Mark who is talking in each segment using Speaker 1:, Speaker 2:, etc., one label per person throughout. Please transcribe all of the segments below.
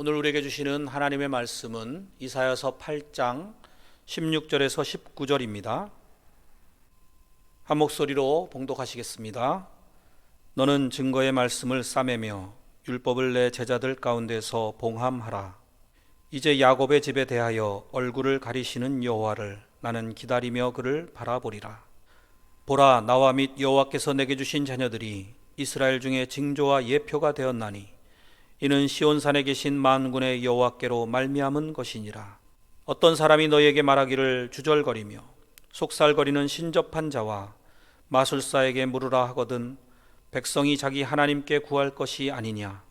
Speaker 1: 오늘 우리에게 주시는 하나님의 말씀은 이사야서 8장 16절에서 19절입니다. 한 목소리로 봉독하시겠습니다. 너는 증거의 말씀을 싸매며 율법을 내 제자들 가운데서 봉함하라. 이제 야곱의 집에 대하여 얼굴을 가리시는 여호와를 나는 기다리며 그를 바라보리라. 보라, 나와 및 여호와께서 내게 주신 자녀들이 이스라엘 중에 징조와 예표가 되었나니 이는 시온산에 계신 만군의 여호와께로 말미암은 것이니라. 어떤 사람이 너희에게 말하기를 주절거리며 속살거리는 신접한 자와 마술사에게 물으라 하거든 백성이 자기 하나님께 구할 것이 아니냐,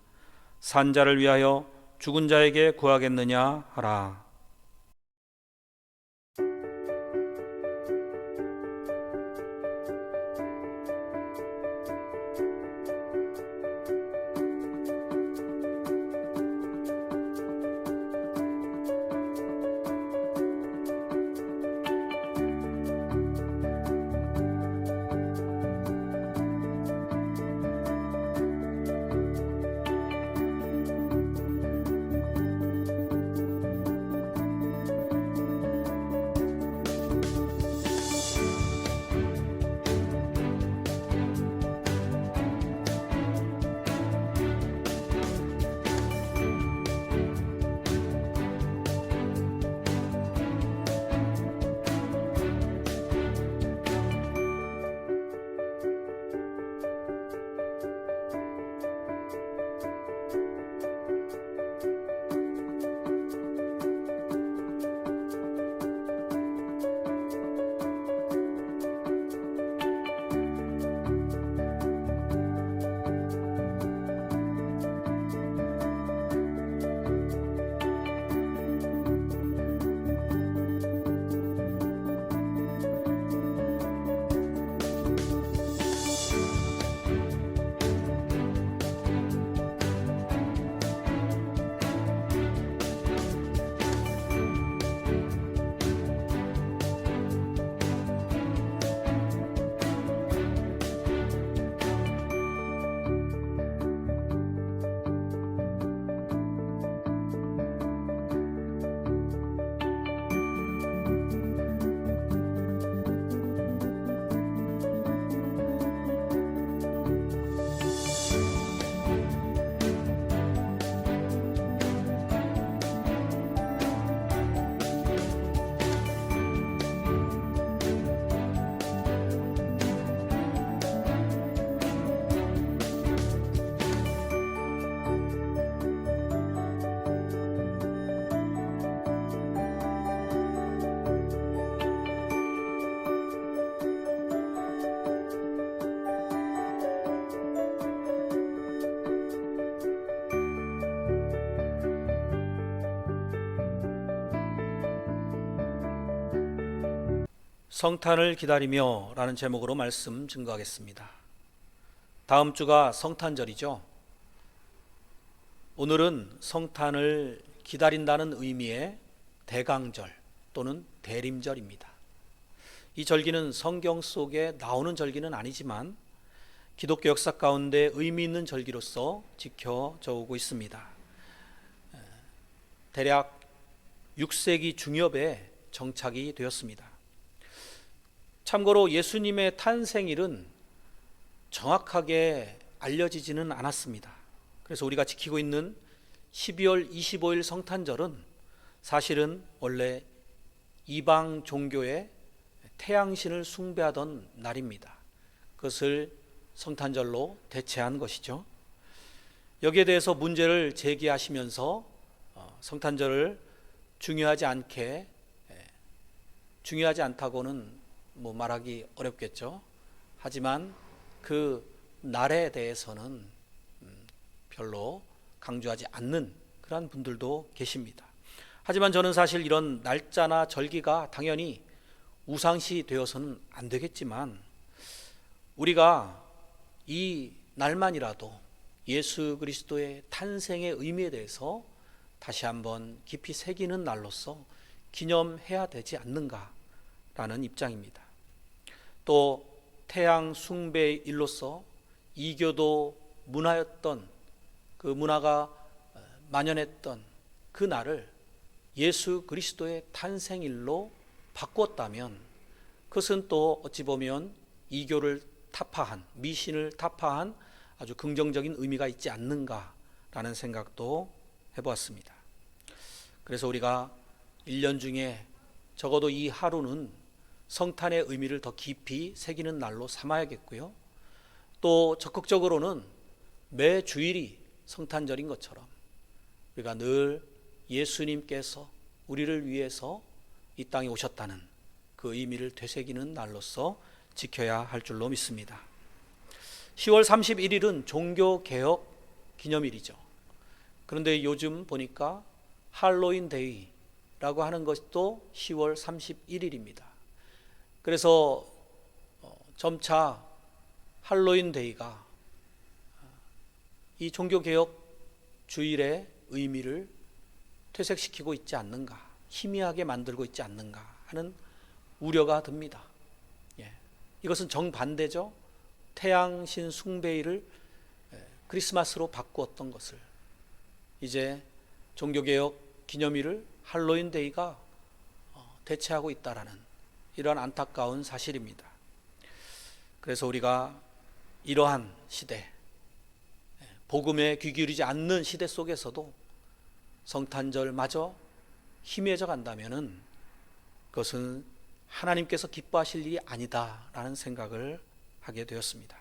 Speaker 1: 산자를 위하여 죽은 자에게 구하겠느냐 하라. 성탄을 기다리며 라는 제목으로 말씀 증거하겠습니다. 다음 주가 성탄절이죠. 오늘은 성탄을 기다린다는 의미의 대강절 또는 대림절입니다. 이 절기는 성경 속에 나오는 절기는 아니지만 기독교 역사 가운데 의미 있는 절기로서 지켜져 오고 있습니다. 대략 6세기 중엽에 정착이 되었습니다. 참고로 예수님의 탄생일은 정확하게 알려지지는 않았습니다. 그래서 우리가 지키고 있는 12월 25일 성탄절은 사실은 원래 이방 종교의 태양신을 숭배하던 날입니다. 그것을 성탄절로 대체한 것이죠. 여기에 대해서 문제를 제기하시면서 성탄절을 중요하지 않다고는 말하기 어렵겠죠. 하지만 그 날에 대해서는 별로 강조하지 않는 그런 분들도 계십니다. 하지만 저는 사실 이런 날짜나 절기가 당연히 우상시 되어서는 안 되겠지만 우리가 이 날만이라도 예수 그리스도의 탄생의 의미에 대해서 다시 한번 깊이 새기는 날로서 기념해야 되지 않는가라는 입장입니다. 또 태양 숭배의 일로서 이교도 문화였던 그 문화가 만연했던 그 날을 예수 그리스도의 탄생일로 바꾸었다면 그것은 또 어찌 보면 이교를 타파한, 미신을 타파한 아주 긍정적인 의미가 있지 않는가라는 생각도 해보았습니다. 그래서 우리가 1년 중에 적어도 이 하루는 성탄의 의미를 더 깊이 새기는 날로 삼아야겠고요. 또 적극적으로는 매 주일이 성탄절인 것처럼 우리가 늘 예수님께서 우리를 위해서 이 땅에 오셨다는 그 의미를 되새기는 날로서 지켜야 할 줄로 믿습니다. 10월 31일은 종교개혁 기념일이죠. 그런데 요즘 보니까 할로윈 데이라고 하는 것도 10월 31일입니다. 그래서 점차 할로윈 데이가 이 종교개혁 주일의 의미를 퇴색시키고 있지 않는가, 희미하게 만들고 있지 않는가 하는 우려가 듭니다. 이것은 정반대죠. 태양신 숭배일을 크리스마스로 바꾸었던 것을 이제 종교개혁 기념일을 할로윈 데이가 대체하고 있다라는 이러한 안타까운 사실입니다. 그래서 우리가 이러한 시대, 복음에 귀 기울이지 않는 시대 속에서도 성탄절마저 희미해져 간다면은 그것은 하나님께서 기뻐하실 일이 아니다라는 생각을 하게 되었습니다.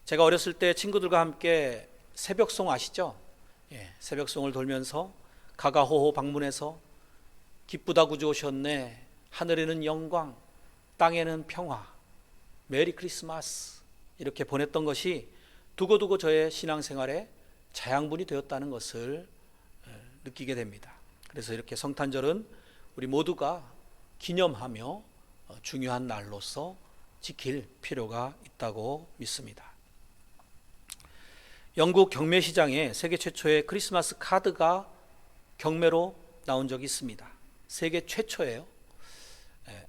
Speaker 1: 제가 어렸을 때 친구들과 함께 새벽송 아시죠? 새벽송을 돌면서 가가호호 방문해서 기쁘다 구주 오셨네, 하늘에는 영광, 땅에는 평화, 메리 크리스마스 이렇게 보냈던 것이 두고두고 저의 신앙생활에 자양분이 되었다는 것을 느끼게 됩니다. 그래서 이렇게 성탄절은 우리 모두가 기념하며 중요한 날로서 지킬 필요가 있다고 믿습니다. 영국 경매시장에 세계 최초의 크리스마스 카드가 경매로 나온 적이 있습니다. 세계 최초예요.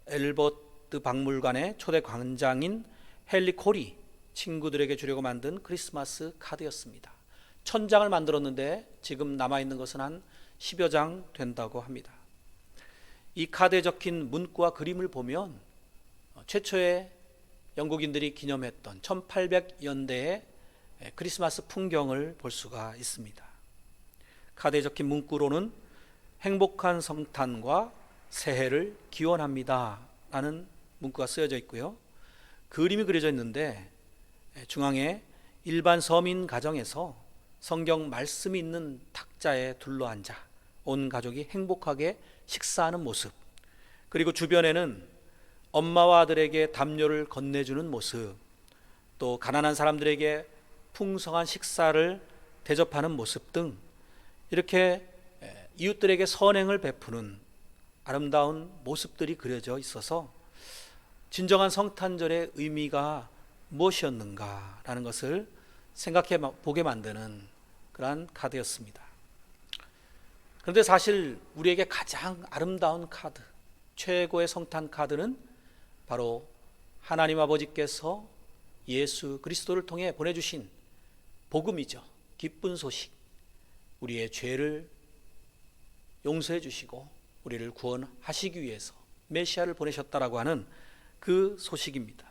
Speaker 1: 엘버트 박물관의 초대 관장인 헨리 콜이 친구들에게 주려고 만든 크리스마스 카드였습니다. 1000장을 만들었는데 지금 남아있는 것은 한 10여 장 된다고 합니다. 이 카드에 적힌 문구와 그림을 보면 최초의 영국인들이 기념했던 1800년대의 크리스마스 풍경을 볼 수가 있습니다. 카드에 적힌 문구로는 행복한 성탄과 새해를 기원합니다 라는 문구가 쓰여져 있고요. 그림이 그려져 있는데 중앙에 일반 서민 가정에서 성경 말씀이 있는 탁자에 둘러앉아 온 가족이 행복하게 식사하는 모습, 그리고 주변에는 엄마와 아들에게 담요를 건네주는 모습, 또 가난한 사람들에게 풍성한 식사를 대접하는 모습 등 이렇게 이웃들에게 선행을 베푸는 아름다운 모습들이 그려져 있어서 진정한 성탄절의 의미가 무엇이었는가라는 것을 생각해 보게 만드는 그러한 카드였습니다. 그런데 사실 우리에게 가장 아름다운 카드, 최고의 성탄 카드는 바로 하나님 아버지께서 예수 그리스도를 통해 보내주신 복음이죠. 기쁜 소식, 우리의 죄를 용서해 주시고 우리를 구원하시기 위해서 메시아를 보내셨다라고 하는 그 소식입니다.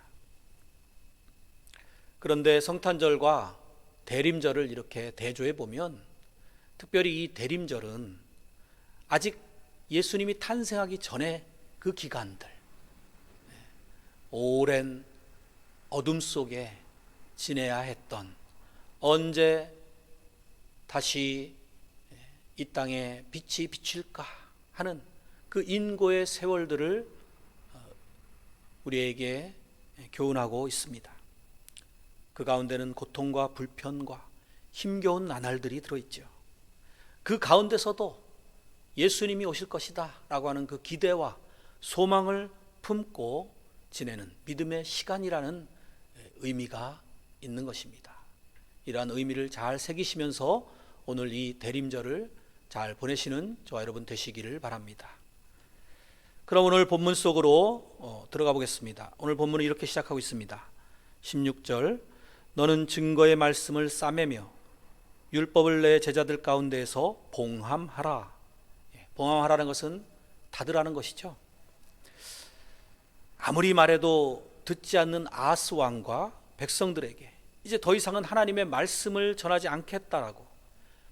Speaker 1: 그런데 성탄절과 대림절을 이렇게 대조해 보면 특별히 이 대림절은 아직 예수님이 탄생하기 전에 그 기간들, 오랜 어둠 속에 지내야 했던, 언제 다시 이 땅에 빛이 비칠까 하는 그 인고의 세월들을 우리에게 교훈하고 있습니다. 그 가운데는 고통과 불편과 힘겨운 나날들이 들어있죠. 그 가운데서도 예수님이 오실 것이다 라고 하는 그 기대와 소망을 품고 지내는 믿음의 시간이라는 의미가 있는 것입니다. 이러한 의미를 잘 새기시면서 오늘 이 대림절을 잘 보내시는 저와 여러분 되시기를 바랍니다. 그럼 오늘 본문 속으로 들어가 보겠습니다. 오늘 본문은 이렇게 시작하고 있습니다. 16절, 너는 증거의 말씀을 싸매며 율법을 내 제자들 가운데에서 봉함하라. 봉함하라는 것은 닫으라는 것이죠. 아무리 말해도 듣지 않는 아하스 왕과 백성들에게 이제 더 이상은 하나님의 말씀을 전하지 않겠다라고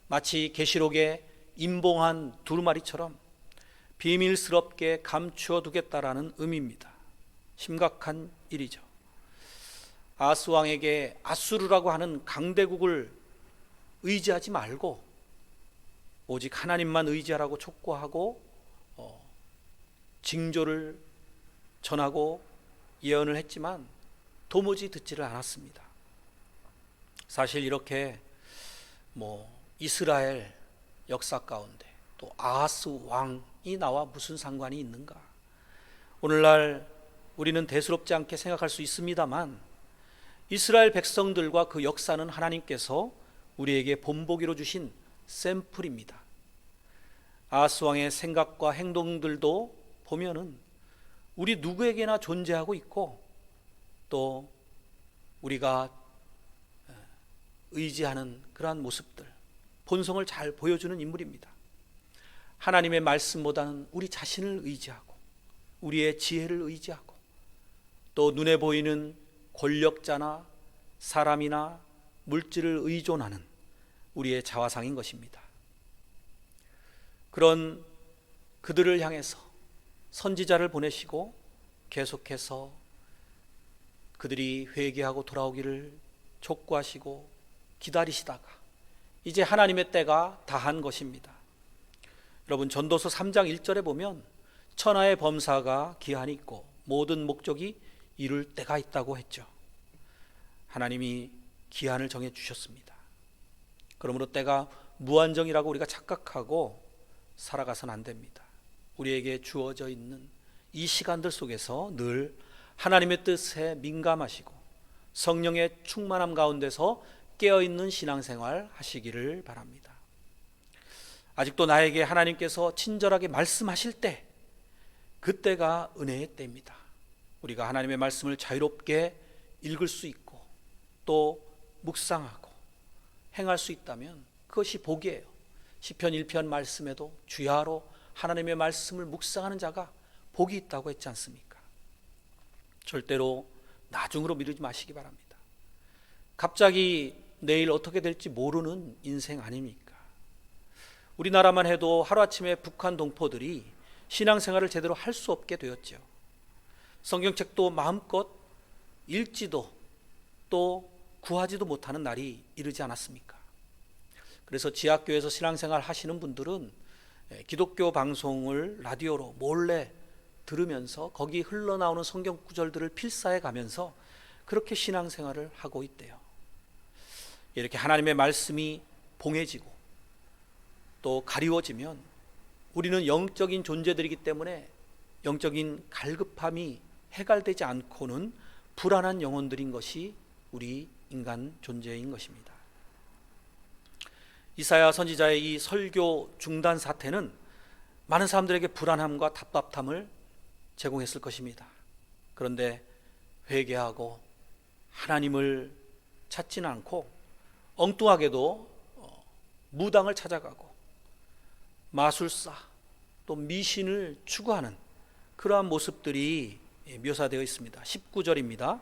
Speaker 1: 마치 계시록의 임봉한 두루마리처럼 비밀스럽게 감추어 두겠다라는 의미입니다. 심각한 일이죠. 아하스 왕에게 아수르라고 하는 강대국을 의지하지 말고 오직 하나님만 의지하라고 촉구하고 징조를 전하고 예언을 했지만 도무지 듣지를 않았습니다. 사실 이렇게 이스라엘 역사 가운데 또 아하스 왕이 나와 무슨 상관이 있는가? 오늘날 우리는 대수롭지 않게 생각할 수 있습니다만 이스라엘 백성들과 그 역사는 하나님께서 우리에게 본보기로 주신 샘플입니다. 아하스 왕의 생각과 행동들도 보면은 우리 누구에게나 존재하고 있고 또 우리가 의지하는 그러한 모습들, 본성을 잘 보여주는 인물입니다. 하나님의 말씀보다는 우리 자신을 의지하고 우리의 지혜를 의지하고 또 눈에 보이는 권력자나 사람이나 물질을 의존하는 우리의 자화상인 것입니다. 그런 그들을 향해서 선지자를 보내시고 계속해서 그들이 회개하고 돌아오기를 촉구하시고 기다리시다가 이제 하나님의 때가 다한 것입니다. 여러분, 전도서 3장 1절에 보면 천하의 범사가 기한이 있고 모든 목적이 이룰 때가 있다고 했죠. 하나님이 기한을 정해 주셨습니다. 그러므로 때가 무한정이라고 우리가 착각하고 살아가서는 안 됩니다. 우리에게 주어져 있는 이 시간들 속에서 늘 하나님의 뜻에 민감하시고 성령의 충만함 가운데서 깨어있는 신앙생활 하시기를 바랍니다. 아직도 나에게 하나님께서 친절하게 말씀하실 때, 그때가 은혜의 때입니다. 우리가 하나님의 말씀을 자유롭게 읽을 수 있고 또 묵상하고 행할 수 있다면 그것이 복이에요. 시편 1편 말씀에도 주야로 하나님의 말씀을 묵상하는 자가 복이 있다고 했지 않습니까? 절대로 나중으로 미루지 마시기 바랍니다. 갑자기 내일 어떻게 될지 모르는 인생 아닙니까? 우리나라만 해도 하루아침에 북한 동포들이 신앙생활을 제대로 할 수 없게 되었죠. 성경책도 마음껏 읽지도 또 구하지도 못하는 날이 이르지 않았습니까? 그래서 지하교회에서 신앙생활 하시는 분들은 기독교 방송을 라디오로 몰래 들으면서 거기 흘러나오는 성경 구절들을 필사해 가면서 그렇게 신앙생활을 하고 있대요. 이렇게 하나님의 말씀이 봉해지고 또 가리워지면 우리는 영적인 존재들이기 때문에 영적인 갈급함이 해갈되지 않고는 불안한 영혼들인 것이 우리 인간 존재인 것입니다. 이사야 선지자의 이 설교 중단 사태는 많은 사람들에게 불안함과 답답함을 제공했을 것입니다. 그런데 회개하고 하나님을 찾지는 않고 엉뚱하게도 무당을 찾아가고 마술사 또 미신을 추구하는 그러한 모습들이 묘사되어 있습니다. 19절입니다.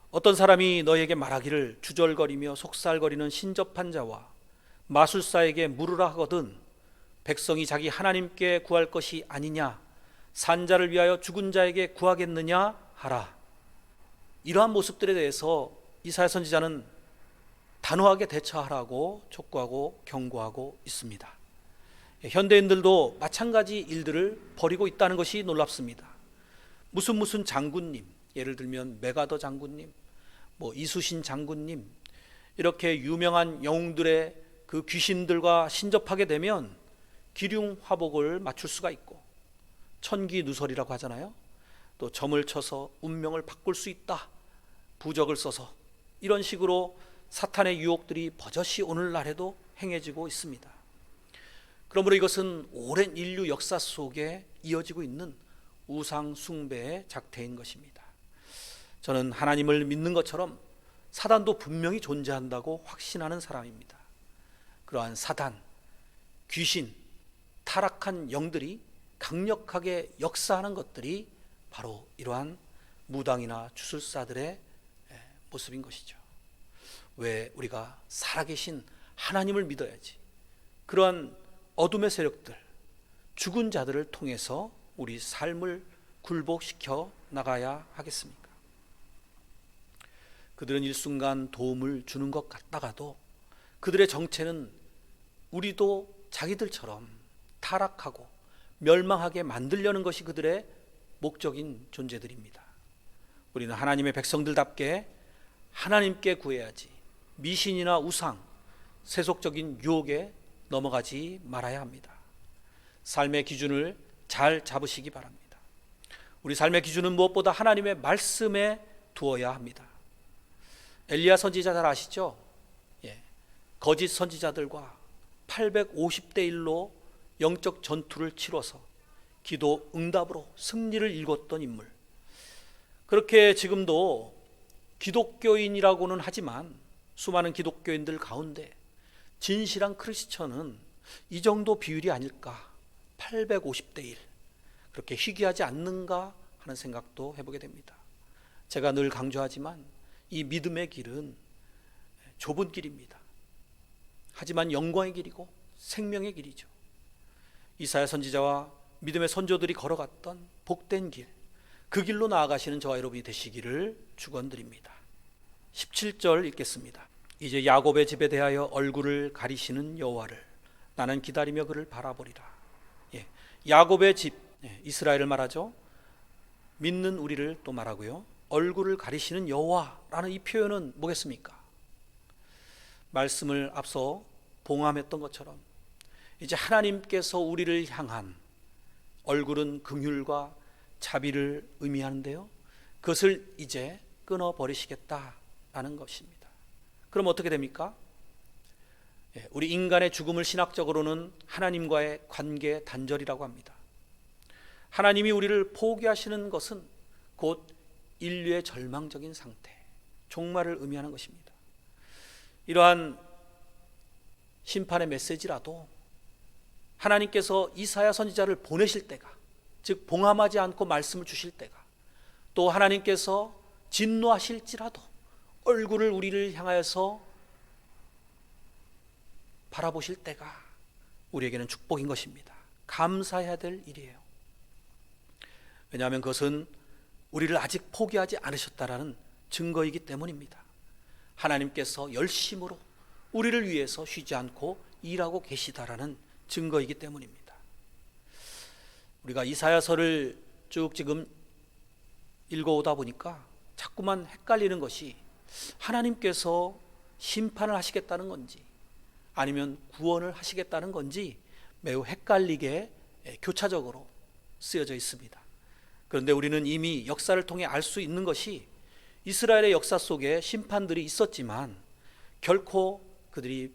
Speaker 1: 어떤 사람이 너에게 말하기를 주절거리며 속살거리는 신접한 자와 마술사에게 물으라 하거든 백성이 자기 하나님께 구할 것이 아니냐 산자를 위하여 죽은 자에게 구하겠느냐 하라. 이러한 모습들에 대해서 이사야 선지자는 단호하게 대처하라고 촉구하고 경고하고 있습니다. 현대인들도 마찬가지 일들을 벌이고 있다는 것이 놀랍습니다. 무슨 장군님, 예를 들면 메가더 장군님, 이수신 장군님, 이렇게 유명한 영웅들의 그 귀신들과 신접하게 되면 기륭 화복을 맞출 수가 있고 천기누설이라고 하잖아요. 또 점을 쳐서 운명을 바꿀 수 있다, 부적을 써서, 이런 식으로 사탄의 유혹들이 버젓이 오늘날에도 행해지고 있습니다. 그러므로 이것은 오랜 인류 역사 속에 이어지고 있는 우상 숭배의 작태인 것입니다. 저는 하나님을 믿는 것처럼 사단도 분명히 존재한다고 확신하는 사람입니다. 그러한 사단, 귀신, 타락한 영들이 강력하게 역사하는 것들이 바로 이러한 무당이나 주술사들의 모습인 것이죠. 왜 우리가 살아계신 하나님을 믿어야지 그러한 어둠의 세력들, 죽은 자들을 통해서 우리 삶을 굴복시켜 나가야 하겠습니까? 그들은 일순간 도움을 주는 것 같다가도 그들의 정체는 우리도 자기들처럼 타락하고 멸망하게 만들려는 것이 그들의 목적인 존재들입니다. 우리는 하나님의 백성들답게 하나님께 구해야지 미신이나 우상, 세속적인 유혹에 넘어가지 말아야 합니다. 삶의 기준을 잘 잡으시기 바랍니다. 우리 삶의 기준은 무엇보다 하나님의 말씀에 두어야 합니다. 엘리야 선지자 잘 아시죠? 거짓 선지자들과 850대 1로 영적 전투를 치러서 기도 응답으로 승리를 일궜던 인물. 그렇게 지금도 기독교인이라고는 하지만 수많은 기독교인들 가운데 진실한 크리스천은 이 정도 비율이 아닐까, 850대 1, 그렇게 희귀하지 않는가 하는 생각도 해보게 됩니다. 제가 늘 강조하지만 이 믿음의 길은 좁은 길입니다. 하지만 영광의 길이고 생명의 길이죠. 이사야 선지자와 믿음의 선조들이 걸어갔던 복된 길, 그 길로 나아가시는 저와 여러분이 되시기를 축원드립니다. 17절 읽겠습니다. 이제 야곱의 집에 대하여 얼굴을 가리시는 여호와를 나는 기다리며 그를 바라보리라. 야곱의 집, 이스라엘을 말하죠. 믿는 우리를 또 말하고요. 얼굴을 가리시는 여호와라는 이 표현은 뭐겠습니까? 말씀을 앞서 봉함했던 것처럼 이제 하나님께서 우리를 향한 얼굴은 긍휼과 자비를 의미하는데요, 그것을 이제 끊어버리시겠다라는 것입니다. 그럼 어떻게 됩니까? 우리 인간의 죽음을 신학적으로는 하나님과의 관계 단절이라고 합니다. 하나님이 우리를 포기하시는 것은 곧 인류의 절망적인 상태, 종말을 의미하는 것입니다. 이러한 심판의 메시지라도 하나님께서 이사야 선지자를 보내실 때가, 즉 봉함하지 않고 말씀을 주실 때가, 또 하나님께서 진노하실지라도 얼굴을 우리를 향하여서 바라보실 때가 우리에게는 축복인 것입니다. 감사해야 될 일이에요. 왜냐하면 그것은 우리를 아직 포기하지 않으셨다라는 증거이기 때문입니다. 하나님께서 열심으로 우리를 위해서 쉬지 않고 일하고 계시다라는 증거이기 때문입니다. 우리가 이사야서를 쭉 지금 읽어오다 보니까 자꾸만 헷갈리는 것이 하나님께서 심판을 하시겠다는 건지 아니면 구원을 하시겠다는 건지 매우 헷갈리게 교차적으로 쓰여져 있습니다. 그런데 우리는 이미 역사를 통해 알 수 있는 것이 이스라엘의 역사 속에 심판들이 있었지만 결코 그들이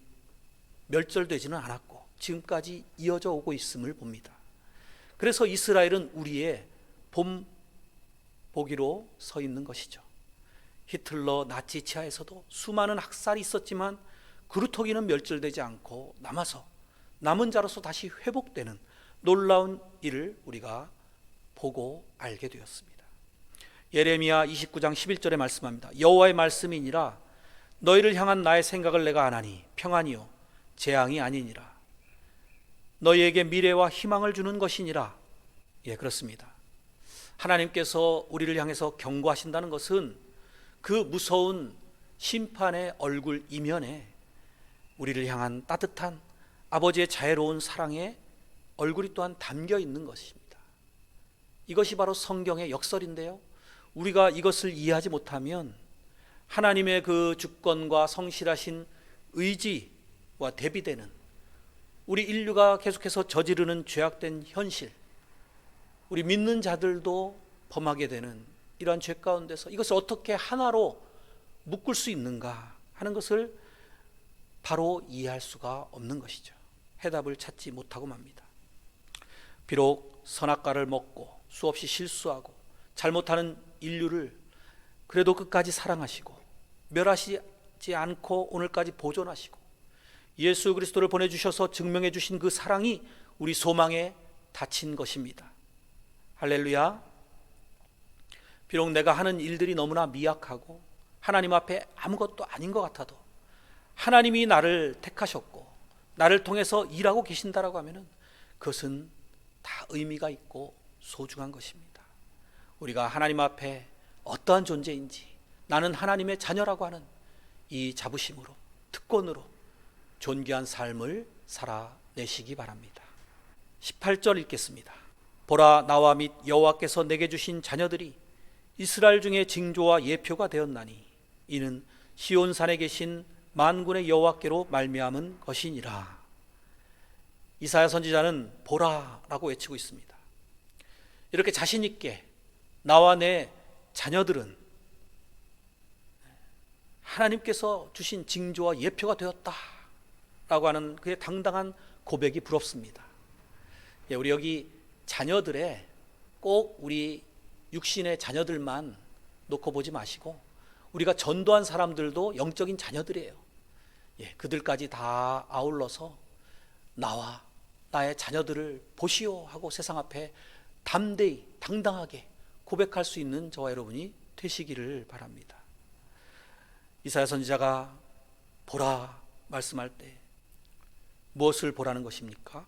Speaker 1: 멸절되지는 않았고 지금까지 이어져 오고 있음을 봅니다. 그래서 이스라엘은 우리의 본보기로 서 있는 것이죠. 히틀러 나치 치하에서도 수많은 학살이 있었지만 그루터기는 멸절되지 않고 남은 자로서 다시 회복되는 놀라운 일을 우리가 보고 알게 되었습니다. 예레미야 29장 11절에 말씀합니다. 여호와의 말씀이니라 너희를 향한 나의 생각을 내가 아나니 평안이요 재앙이 아니니라. 너희에게 미래와 희망을 주는 것이니라. 그렇습니다. 하나님께서 우리를 향해서 경고하신다는 것은 그 무서운 심판의 얼굴 이면에 우리를 향한 따뜻한 아버지의 자애로운 사랑의 얼굴이 또한 담겨 있는 것입니다. 이것이 바로 성경의 역설인데요, 우리가 이것을 이해하지 못하면 하나님의 그 주권과 성실하신 의지와 대비되는 우리 인류가 계속해서 저지르는 죄악된 현실, 우리 믿는 자들도 범하게 되는 이러한 죄 가운데서 이것을 어떻게 하나로 묶을 수 있는가 하는 것을 바로 이해할 수가 없는 것이죠. 해답을 찾지 못하고 맙니다. 비록 선악과를 먹고 수없이 실수하고 잘못하는 인류를 그래도 끝까지 사랑하시고 멸하시지 않고 오늘까지 보존하시고 예수 그리스도를 보내주셔서 증명해 주신 그 사랑이 우리 소망에 닫힌 것입니다. 할렐루야. 비록 내가 하는 일들이 너무나 미약하고 하나님 앞에 아무것도 아닌 것 같아도 하나님이 나를 택하셨고 나를 통해서 일하고 계신다라고 하면은 그것은 다 의미가 있고 소중한 것입니다. 우리가 하나님 앞에 어떠한 존재인지 나는 하나님의 자녀라고 하는 이 자부심으로, 특권으로 존귀한 삶을 살아내시기 바랍니다. 18절 읽겠습니다. 보라, 나와 및 여호와께서 내게 주신 자녀들이 이스라엘 중에 징조와 예표가 되었나니 이는 시온산에 계신 만군의 여호와께로 말미암은 것이니라. 이사야 선지자는 보라라고 외치고 있습니다. 이렇게 자신 있게 나와 내 자녀들은 하나님께서 주신 징조와 예표가 되었다라고 하는 그의 당당한 고백이 부럽습니다. 우리 여기 자녀들의 꼭 우리 육신의 자녀들만 놓고 보지 마시고 우리가 전도한 사람들도 영적인 자녀들이에요. 그들까지 다 아울러서 나와 나의 자녀들을 보시오 하고 세상 앞에 담대히 당당하게 고백할 수 있는 저와 여러분이 되시기를 바랍니다. 이사야 선지자가 보라 말씀할 때 무엇을 보라는 것입니까?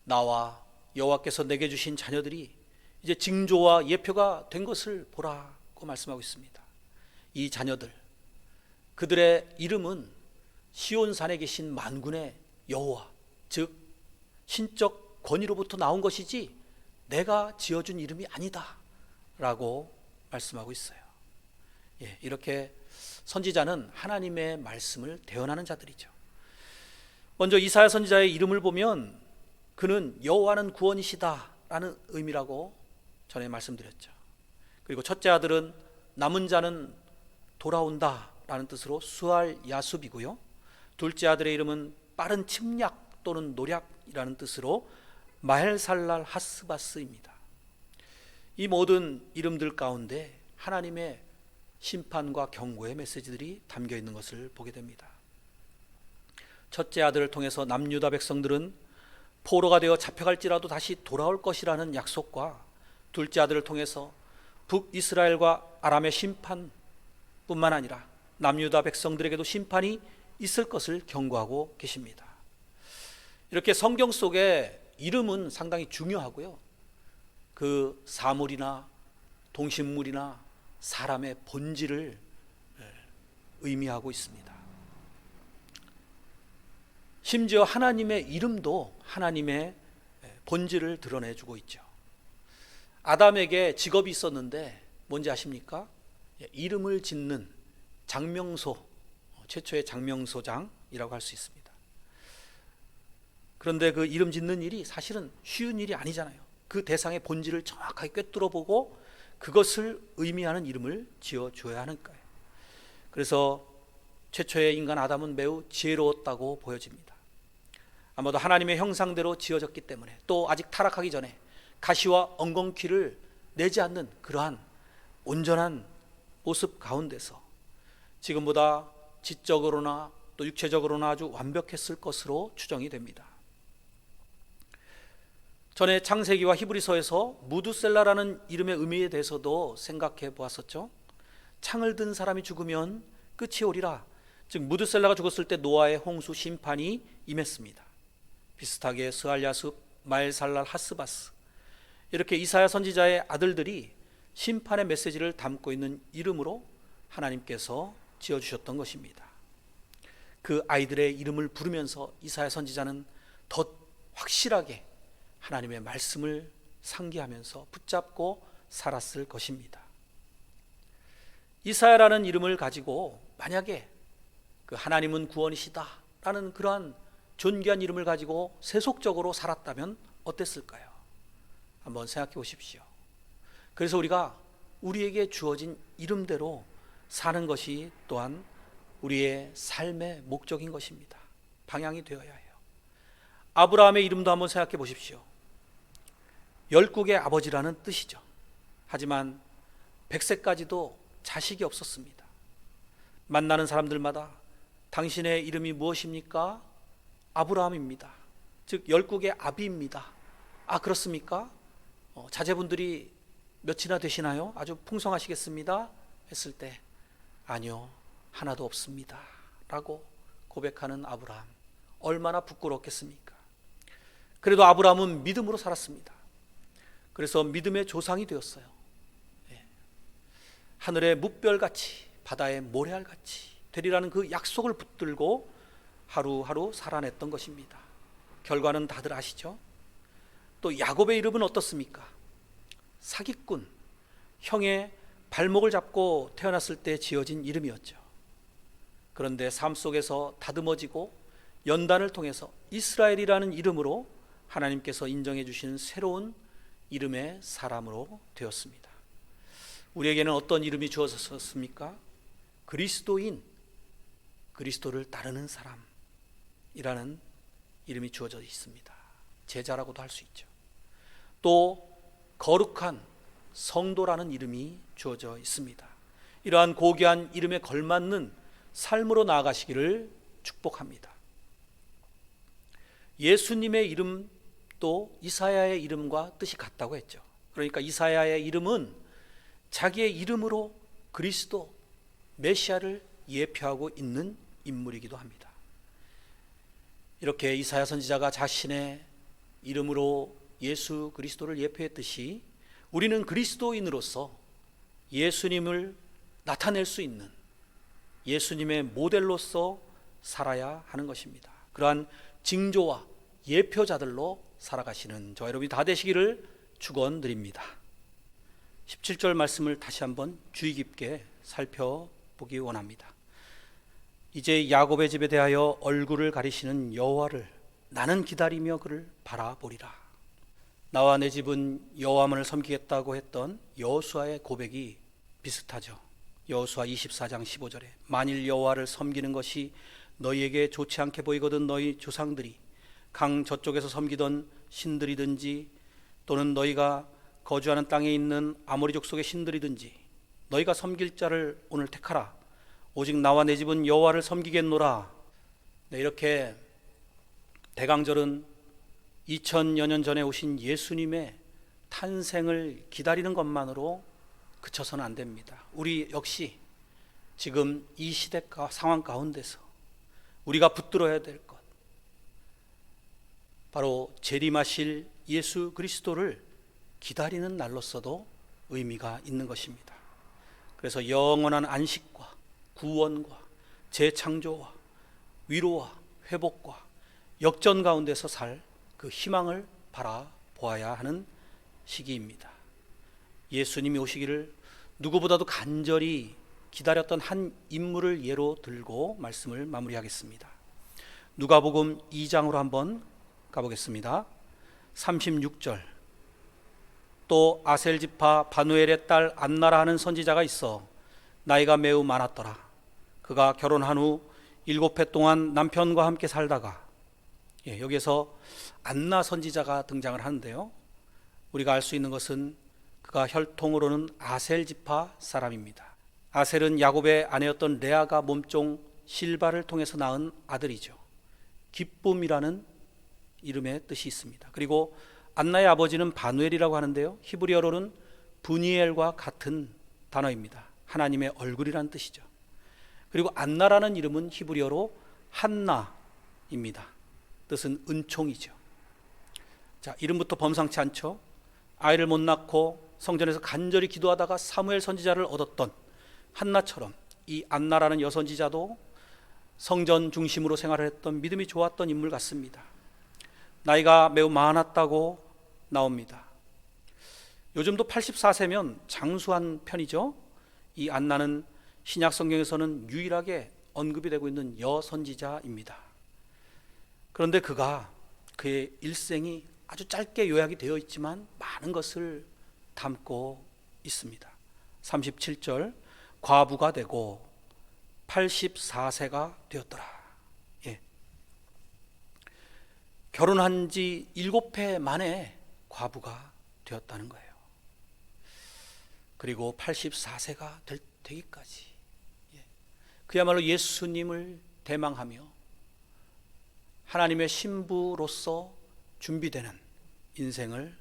Speaker 1: 나와 여호와께서 내게 주신 자녀들이 이제 징조와 예표가 된 것을 보라고 말씀하고 있습니다. 이 자녀들, 그들의 이름은 시온산에 계신 만군의 여호와, 즉 신적 권위로부터 나온 것이지 내가 지어준 이름이 아니다 라고 말씀하고 있어요. 이렇게 선지자는 하나님의 말씀을 대언하는 자들이죠. 먼저 이사야 선지자의 이름을 보면 그는 여호와는 구원이시다 라는 의미라고 전에 말씀드렸죠. 그리고 첫째 아들은 남은 자는 돌아온다 라는 뜻으로 수알 야숲이고요, 둘째 아들의 이름은 빠른 침략 또는 노략이라는 뜻으로 마헬살랄 하스바스입니다. 이 모든 이름들 가운데 하나님의 심판과 경고의 메시지들이 담겨 있는 것을 보게 됩니다. 첫째 아들을 통해서 남유다 백성들은 포로가 되어 잡혀갈지라도 다시 돌아올 것이라는 약속과 둘째 아들을 통해서 북이스라엘과 아람의 심판뿐만 아니라 남유다 백성들에게도 심판이 있을 것을 경고하고 계십니다. 이렇게 성경 속에 이름은 상당히 중요하고요, 그 사물이나 동식물이나 사람의 본질을 의미하고 있습니다. 심지어 하나님의 이름도 하나님의 본질을 드러내주고 있죠. 아담에게 직업이 있었는데 뭔지 아십니까? 이름을 짓는 장명소, 최초의 장명소장이라고 할 수 있습니다. 그런데 그 이름 짓는 일이 사실은 쉬운 일이 아니잖아요. 그 대상의 본질을 정확하게 꿰뚫어보고 그것을 의미하는 이름을 지어줘야 하는 거예요. 그래서 최초의 인간 아담은 매우 지혜로웠다고 보여집니다. 아마도 하나님의 형상대로 지어졌기 때문에, 또 아직 타락하기 전에 가시와 엉겅퀴를 내지 않는 그러한 온전한 모습 가운데서 지금보다 지적으로나 또 육체적으로나 아주 완벽했을 것으로 추정이 됩니다. 전에 창세기와 히브리서에서 무두셀라라는 이름의 의미에 대해서도 생각해 보았었죠. 창을 든 사람이 죽으면 끝이 오리라. 즉 무두셀라가 죽었을 때 노아의 홍수 심판이 임했습니다. 비슷하게 스알야숲, 마엘살랄 하스바스, 이렇게 이사야 선지자의 아들들이 심판의 메시지를 담고 있는 이름으로 하나님께서 지어주셨던 것입니다. 그 아이들의 이름을 부르면서 이사야 선지자는 더 확실하게 하나님의 말씀을 상기하면서 붙잡고 살았을 것입니다. 이사야라는 이름을 가지고 만약에 그 하나님은 구원이시다 라는 그러한 존귀한 이름을 가지고 세속적으로 살았다면 어땠을까요? 한번 생각해 보십시오. 그래서 우리가 우리에게 주어진 이름대로 사는 것이 또한 우리의 삶의 목적인 것입니다. 방향이 되어야 해요. 아브라함의 이름도 한번 생각해 보십시오. 열국의 아버지라는 뜻이죠. 하지만 100세까지도 자식이 없었습니다. 만나는 사람들마다 당신의 이름이 무엇입니까? 아브라함입니다. 즉 열국의 아비입니다. 아, 그렇습니까? 자제분들이 몇이나 되시나요? 아주 풍성하시겠습니다 했을 때 아니요, 하나도 없습니다 라고 고백하는 아브라함, 얼마나 부끄럽겠습니까? 그래도 아브라함은 믿음으로 살았습니다. 그래서 믿음의 조상이 되었어요. 하늘의 뭇별같이 바다의 모래알같이 되리라는 그 약속을 붙들고 하루하루 살아냈던 것입니다. 결과는 다들 아시죠? 또 야곱의 이름은 어떻습니까? 사기꾼, 형의 발목을 잡고 태어났을 때 지어진 이름이었죠. 그런데 삶 속에서 다듬어지고 연단을 통해서 이스라엘이라는 이름으로 하나님께서 인정해 주시는 새로운 이름의 사람으로 되었습니다. 우리에게는 어떤 이름이 주어졌습니까? 그리스도인, 그리스도를 따르는 사람이라는 이름이 주어져 있습니다. 제자라고도 할 수 있죠. 또 거룩한 성도라는 이름이 주어져 있습니다. 이러한 고귀한 이름에 걸맞는 삶으로 나아가시기를 축복합니다. 예수님의 이름도 이사야의 이름과 뜻이 같다고 했죠. 그러니까 이사야의 이름은 자기의 이름으로 그리스도, 메시아를 예표하고 있는 인물이기도 합니다. 이렇게 이사야 선지자가 자신의 이름으로 예수 그리스도를 예표했듯이 우리는 그리스도인으로서 예수님을 나타낼 수 있는 예수님의 모델로서 살아야 하는 것입니다. 그러한 징조와 예표자들로 살아가시는 저 여러분이 다 되시기를 축원드립니다. 17절 말씀을 다시 한번 주의 깊게 살펴보기 원합니다. 이제 야곱의 집에 대하여 얼굴을 가리시는 여호와를 나는 기다리며 그를 바라보리라. 나와 내 집은 여호와만을 섬기겠다고 했던 여호수아의 고백이 비슷하죠. 여호수아 24장 15절에 만일 여호와를 섬기는 것이 너희에게 좋지 않게 보이거든 너희 조상들이 강 저쪽에서 섬기던 신들이든지 또는 너희가 거주하는 땅에 있는 아모리 족속의 신들이든지 너희가 섬길 자를 오늘 택하라. 오직 나와 내 집은 여호와를 섬기겠노라. 네, 이렇게 대강절은 2000여 년 전에 오신 예수님의 탄생을 기다리는 것만으로 그쳐서는 안 됩니다. 우리 역시 지금 이 시대 상황 가운데서 우리가 붙들어야 될 것, 바로 재림하실 예수 그리스도를 기다리는 날로서도 의미가 있는 것입니다. 그래서 영원한 안식과 구원과 재창조와 위로와 회복과 역전 가운데서 살 그 희망을 바라보아야 하는 시기입니다. 예수님이 오시기를 누구보다도 간절히 기다렸던 한 인물을 예로 들고 말씀을 마무리하겠습니다. 누가복음 2장으로 한번 가보겠습니다. 36절. 또 아셀 지파 바누엘의 딸 안나라 하는 선지자가 있어 나이가 매우 많았더라. 그가 결혼한 후 7해 동안 남편과 함께 살다가, 여기에서 안나 선지자가 등장을 하는데요, 우리가 알 수 있는 것은 그가 혈통으로는 아셀 지파 사람입니다. 아셀은 야곱의 아내였던 레아가 몸종 실바를 통해서 낳은 아들이죠. 기쁨이라는 이름의 뜻이 있습니다. 그리고 안나의 아버지는 바누엘이라고 하는데요, 히브리어로는 브니엘과 같은 단어입니다. 하나님의 얼굴이라는 뜻이죠. 그리고 안나라는 이름은 히브리어로 한나입니다. 뜻은 은총이죠. 자, 이름부터 범상치 않죠. 아이를 못 낳고 성전에서 간절히 기도하다가 사무엘 선지자를 얻었던 한나처럼 이 안나라는 여선지자도 성전 중심으로 생활을 했던 믿음이 좋았던 인물 같습니다. 나이가 매우 많았다고 나옵니다. 요즘도 84세면 장수한 편이죠. 이 안나는 신약 성경에서는 유일하게 언급이 되고 있는 여선지자입니다. 그런데 그의 일생이 아주 짧게 요약이 되어 있지만 많은 것을 담고 있습니다. 37절, 과부가 되고 84세가 되었더라. 결혼한 지 7해 만에 과부가 되었다는 거예요. 그리고 84세가 되기까지 그야말로 예수님을 대망하며 하나님의 신부로서 준비되는 인생을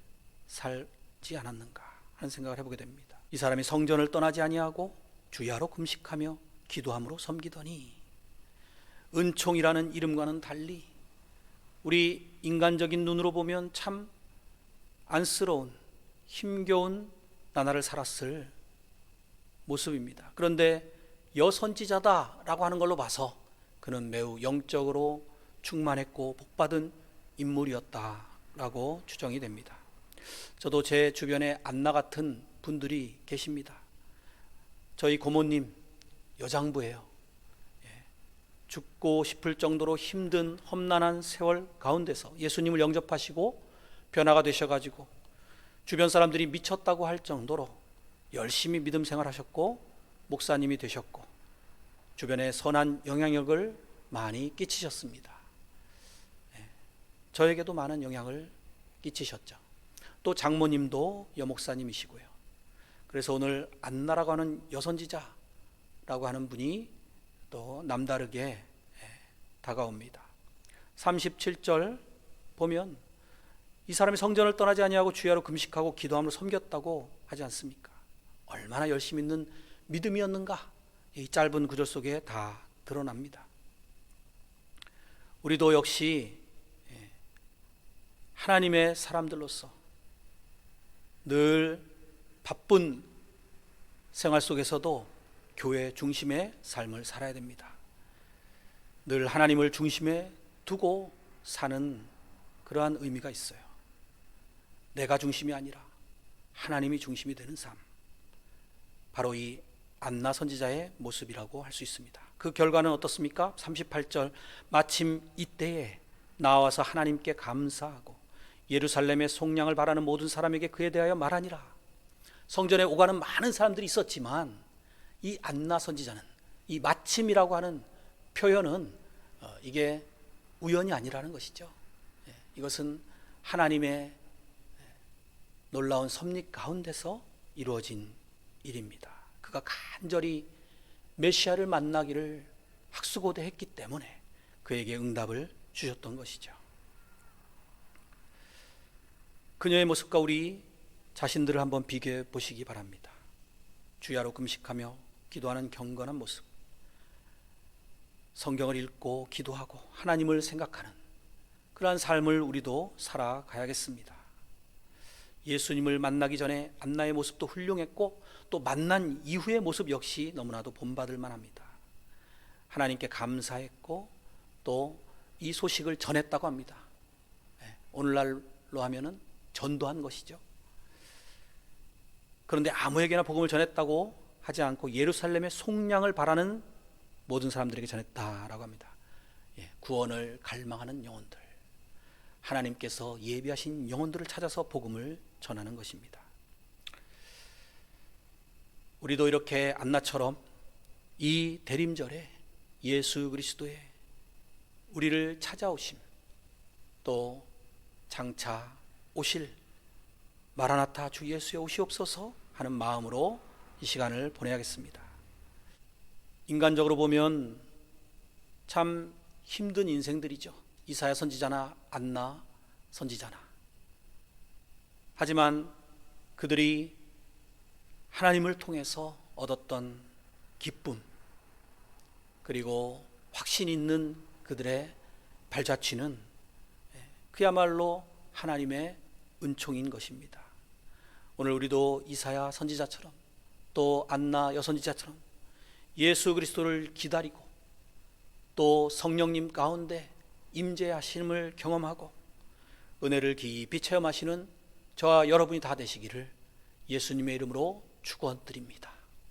Speaker 1: 살지 않았는가 하는 생각을 해보게 됩니다. 이 사람이 성전을 떠나지 아니하고 주야로 금식하며 기도함으로 섬기더니, 은총이라는 이름과는 달리 우리 인간적인 눈으로 보면 참 안쓰러운, 힘겨운 나날을 살았을 모습입니다. 그런데 여선지자다라고 하는 걸로 봐서 그는 매우 영적으로 충만했고 복받은 인물이었다라고 추정이 됩니다. 저도 제 주변에 안나 같은 분들이 계십니다. 저희 고모님 여장부예요. 죽고 싶을 정도로 힘든 험난한 세월 가운데서 예수님을 영접하시고 변화가 되셔가지고 주변 사람들이 미쳤다고 할 정도로 열심히 믿음 생활하셨고 목사님이 되셨고 주변에 선한 영향력을 많이 끼치셨습니다. 저에게도 많은 영향을 끼치셨죠. 또 장모님도 여목사님이시고요. 그래서 오늘 안나라고 하는 여선지자라고 하는 분이 또 남다르게 다가옵니다. 37절 보면 이 사람이 성전을 떠나지 아니하고 주야로 금식하고 기도함으로 섬겼다고 하지 않습니까? 얼마나 열심 있는 믿음이었는가, 이 짧은 구절 속에 다 드러납니다. 우리도 역시 하나님의 사람들로서 늘 바쁜 생활 속에서도 교회 중심의 삶을 살아야 됩니다. 늘 하나님을 중심에 두고 사는 그러한 의미가 있어요. 내가 중심이 아니라 하나님이 중심이 되는 삶, 바로 이 안나 선지자의 모습이라고 할 수 있습니다. 그 결과는 어떻습니까? 38절, 마침 이때에 나와서 하나님께 감사하고 예루살렘의 속량을 바라는 모든 사람에게 그에 대하여 말하니라. 성전에 오가는 많은 사람들이 있었지만 이 안나 선지자는, 이 마침이라고 하는 표현은 이게 우연이 아니라는 것이죠. 이것은 하나님의 놀라운 섭리 가운데서 이루어진 일입니다. 그가 간절히 메시아를 만나기를 학수고대했기 때문에 그에게 응답을 주셨던 것이죠. 그녀의 모습과 우리 자신들을 한번 비교해 보시기 바랍니다. 주야로 금식하며 기도하는 경건한 모습, 성경을 읽고 기도하고 하나님을 생각하는 그러한 삶을 우리도 살아가야겠습니다. 예수님을 만나기 전에 안나의 모습도 훌륭했고 또 만난 이후의 모습 역시 너무나도 본받을 만합니다. 하나님께 감사했고 또 이 소식을 전했다고 합니다. 오늘날로 하면은 전도한 것이죠. 그런데 아무에게나 복음을 전했다고 하지 않고 예루살렘의 속량을 바라는 모든 사람들에게 전했다라고 합니다. 구원을 갈망하는 영혼들, 하나님께서 예비하신 영혼들을 찾아서 복음을 전하는 것입니다. 우리도 이렇게 안나처럼 이 대림절에 예수 그리스도의 우리를 찾아오심, 또 장차 오실 마라나타 주 예수의 오시옵소서 하는 마음으로 이 시간을 보내야겠습니다. 인간적으로 보면 참 힘든 인생들이죠. 이사야 선지자나 안나 선지자나. 하지만 그들이 하나님을 통해서 얻었던 기쁨, 그리고 확신 있는 그들의 발자취는 그야말로 하나님의 은총인 것입니다. 오늘 우리도 이사야 선지자처럼 또 안나 여선지자처럼 예수 그리스도를 기다리고 또 성령님 가운데 임재하심을 경험하고 은혜를 깊이 체험하시는 저와 여러분이 다 되시기를 예수님의 이름으로 축원드립니다.